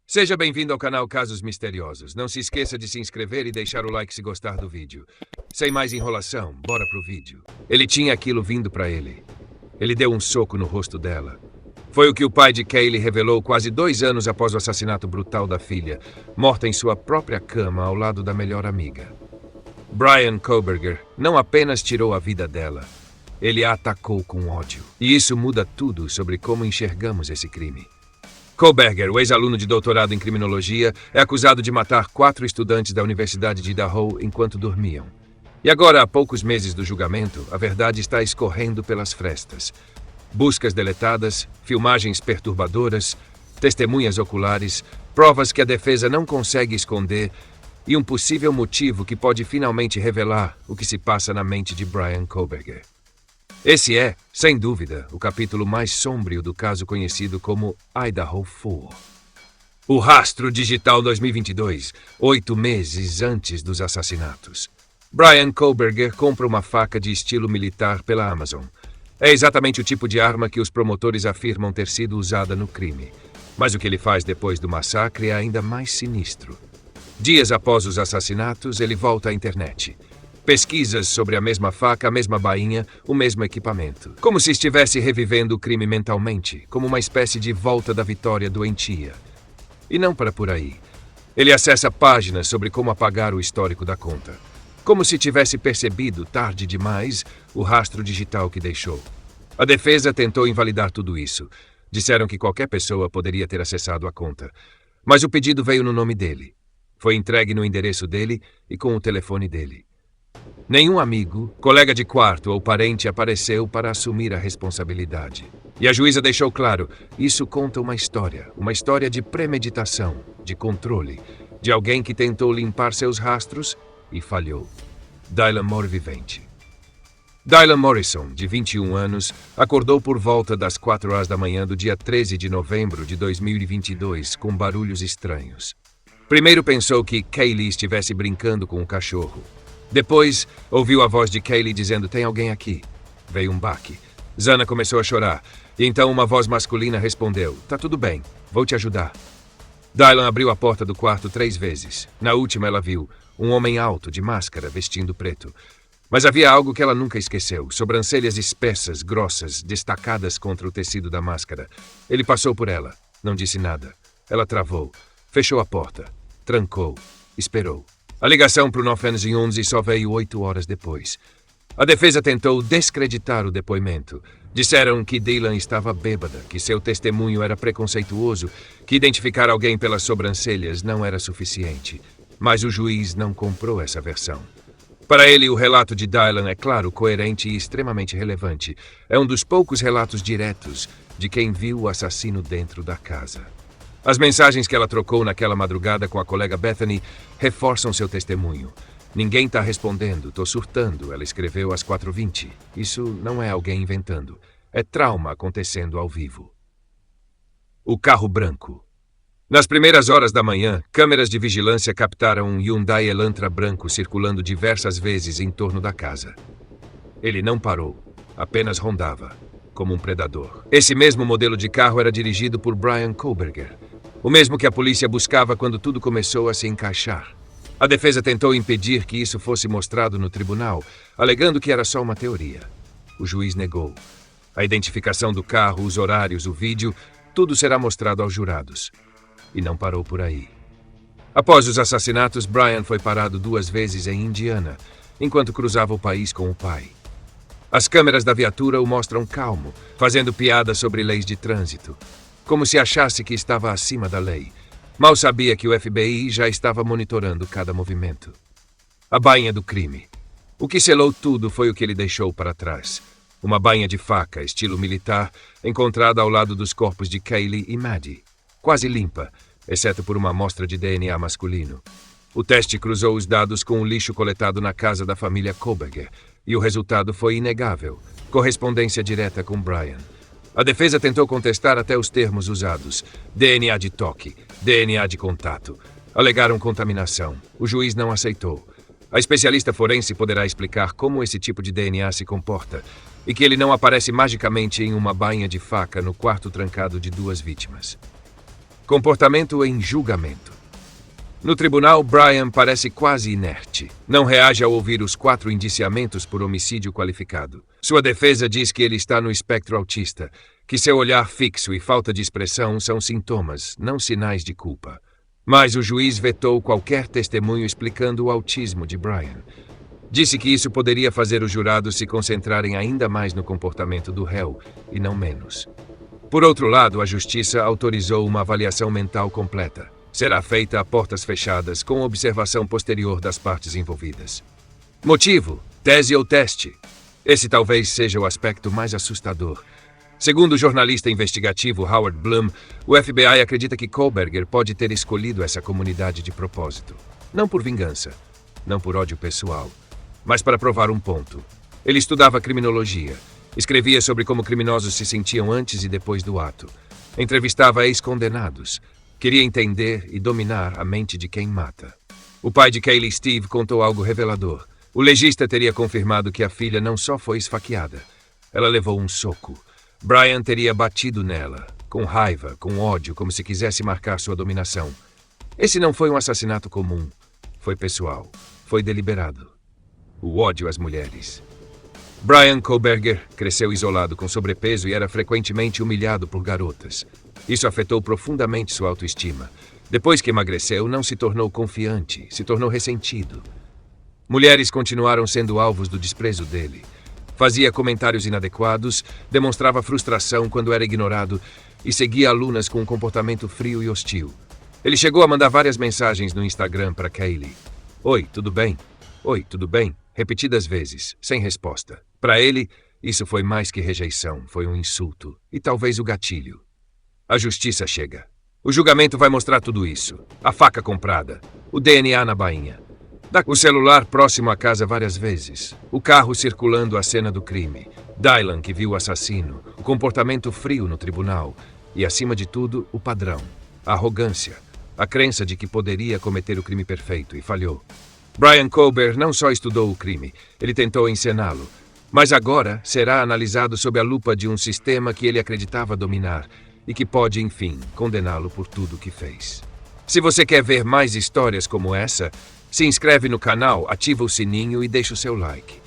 Seja bem-vindo ao canal Casos Misteriosos. Não se esqueça de se inscrever e deixar o like se gostar do vídeo. Sem mais enrolação, bora pro vídeo. Ele tinha aquilo vindo pra ele. Ele deu um soco no rosto dela. Foi o que o pai de Kaylee revelou quase 2 anos após o assassinato brutal da filha, morta em sua própria cama ao lado da melhor amiga. Bryan Kohberger não apenas tirou a vida dela, ele a atacou com ódio. E isso muda tudo sobre como enxergamos esse crime. Kohberger, o ex-aluno de doutorado em criminologia, é acusado de matar 4 estudantes da Universidade de Idaho enquanto dormiam. E agora, há poucos meses do julgamento, a verdade está escorrendo pelas frestas. Buscas deletadas, filmagens perturbadoras, testemunhas oculares, provas que a defesa não consegue esconder e um possível motivo que pode finalmente revelar o que se passa na mente de Bryan Kohberger. Esse é, sem dúvida, o capítulo mais sombrio do caso conhecido como Idaho 4. O Rastro Digital 2022, 8 meses antes dos assassinatos. Bryan Kohberger compra uma faca de estilo militar pela Amazon. É exatamente o tipo de arma que os promotores afirmam ter sido usada no crime. Mas o que ele faz depois do massacre é ainda mais sinistro. Dias após os assassinatos, ele volta à internet. Pesquisas sobre a mesma faca, a mesma bainha, o mesmo equipamento. Como se estivesse revivendo o crime mentalmente, como uma espécie de volta da vitória doentia. E não para por aí. Ele acessa páginas sobre como apagar o histórico da conta. Como se tivesse percebido, tarde demais, o rastro digital que deixou. A defesa tentou invalidar tudo isso. Disseram que qualquer pessoa poderia ter acessado a conta. Mas o pedido veio no nome dele. Foi entregue no endereço dele e com o telefone dele. Nenhum amigo, colega de quarto ou parente apareceu para assumir a responsabilidade. E a juíza deixou claro, isso conta uma história de premeditação, de controle, de alguém que tentou limpar seus rastros e falhou. Dylan Morvivente. Dylan Morrison, de 21 anos, acordou por volta das 4 horas da manhã do dia 13 de novembro de 2022 com barulhos estranhos. Primeiro pensou que Kaylee estivesse brincando com um cachorro. Depois, ouviu a voz de Kaylee dizendo, tem alguém aqui. Veio um baque. Zana começou a chorar, e então uma voz masculina respondeu, tá tudo bem, vou te ajudar. Dylan abriu a porta do quarto 3 vezes. Na última ela viu um homem alto, de máscara, vestindo preto. Mas havia algo que ela nunca esqueceu, sobrancelhas espessas, grossas, destacadas contra o tecido da máscara. Ele passou por ela, não disse nada. Ela travou, fechou a porta, trancou, esperou. A ligação para o 911 só veio 8 horas depois. A defesa tentou descreditar o depoimento. Disseram que Dylan estava bêbada, que seu testemunho era preconceituoso, que identificar alguém pelas sobrancelhas não era suficiente. Mas o juiz não comprou essa versão. Para ele, o relato de Dylan é claro, coerente e extremamente relevante. É um dos poucos relatos diretos de quem viu o assassino dentro da casa. As mensagens que ela trocou naquela madrugada com a colega Bethany reforçam seu testemunho. Ninguém tá respondendo, tô surtando, ela escreveu às 4h20. Isso não é alguém inventando. É trauma acontecendo ao vivo. O carro branco. Nas primeiras horas da manhã, câmeras de vigilância captaram um Hyundai Elantra branco circulando diversas vezes em torno da casa. Ele não parou, apenas rondava, como um predador. Esse mesmo modelo de carro era dirigido por Bryan Kohberger. O mesmo que a polícia buscava quando tudo começou a se encaixar. A defesa tentou impedir que isso fosse mostrado no tribunal, alegando que era só uma teoria. O juiz negou. A identificação do carro, os horários, o vídeo, tudo será mostrado aos jurados. E não parou por aí. Após os assassinatos, Bryan foi parado 2 vezes em Indiana, enquanto cruzava o país com o pai. As câmeras da viatura o mostram calmo, fazendo piadas sobre leis de trânsito. Como se achasse que estava acima da lei. Mal sabia que o FBI já estava monitorando cada movimento. A bainha do crime. O que selou tudo foi o que ele deixou para trás. Uma bainha de faca, estilo militar, encontrada ao lado dos corpos de Kaylee e Maddie. Quase limpa, exceto por uma amostra de DNA masculino. O teste cruzou os dados com o lixo coletado na casa da família Kohberger, e o resultado foi inegável. Correspondência direta com Bryan. A defesa tentou contestar até os termos usados. DNA de toque, DNA de contato. Alegaram contaminação. O juiz não aceitou. A especialista forense poderá explicar como esse tipo de DNA se comporta e que ele não aparece magicamente em uma bainha de faca no quarto trancado de 2 vítimas. Comportamento em julgamento. No tribunal, Brian parece quase inerte. Não reage ao ouvir os 4 indiciamentos por homicídio qualificado. Sua defesa diz que ele está no espectro autista, que seu olhar fixo e falta de expressão são sintomas, não sinais de culpa. Mas o juiz vetou qualquer testemunho explicando o autismo de Brian. Disse que isso poderia fazer os jurados se concentrarem ainda mais no comportamento do réu, e não menos. Por outro lado, a justiça autorizou uma avaliação mental completa. Será feita a portas fechadas, com observação posterior das partes envolvidas. Motivo: tese ou teste. Esse talvez seja o aspecto mais assustador. Segundo o jornalista investigativo Howard Blum, o FBI acredita que Kohberger pode ter escolhido essa comunidade de propósito. Não por vingança, não por ódio pessoal, mas para provar um ponto. Ele estudava criminologia, escrevia sobre como criminosos se sentiam antes e depois do ato, entrevistava ex-condenados, queria entender e dominar a mente de quem mata. O pai de Kaylee, Steve, contou algo revelador. O legista teria confirmado que a filha não só foi esfaqueada, ela levou um soco. Brian teria batido nela, com raiva, com ódio, como se quisesse marcar sua dominação. Esse não foi um assassinato comum. Foi pessoal. Foi deliberado. O ódio às mulheres. Brian Kohberger cresceu isolado com sobrepeso e era frequentemente humilhado por garotas. Isso afetou profundamente sua autoestima. Depois que emagreceu, não se tornou confiante, se tornou ressentido. Mulheres continuaram sendo alvos do desprezo dele. Fazia comentários inadequados, demonstrava frustração quando era ignorado e seguia alunas com um comportamento frio e hostil. Ele chegou a mandar várias mensagens no Instagram para Kaylee. Oi, tudo bem? Oi, tudo bem? Repetidas vezes, sem resposta. Para ele, isso foi mais que rejeição, foi um insulto e talvez o gatilho. A justiça chega. O julgamento vai mostrar tudo isso. A faca comprada, o DNA na bainha, o celular próximo à casa várias vezes, o carro circulando a cena do crime, Dylan que viu o assassino, o comportamento frio no tribunal e, acima de tudo, o padrão, a arrogância, a crença de que poderia cometer o crime perfeito e falhou. Brian Kohberger não só estudou o crime, ele tentou encená-lo, mas agora será analisado sob a lupa de um sistema que ele acreditava dominar e que pode, enfim, condená-lo por tudo o que fez. Se você quer ver mais histórias como essa, se inscreve no canal, ativa o sininho e deixa o seu like.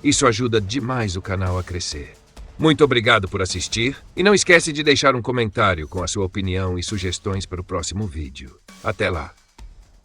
Isso ajuda demais o canal a crescer. Muito obrigado por assistir e não esquece de deixar um comentário com a sua opinião e sugestões para o próximo vídeo. Até lá!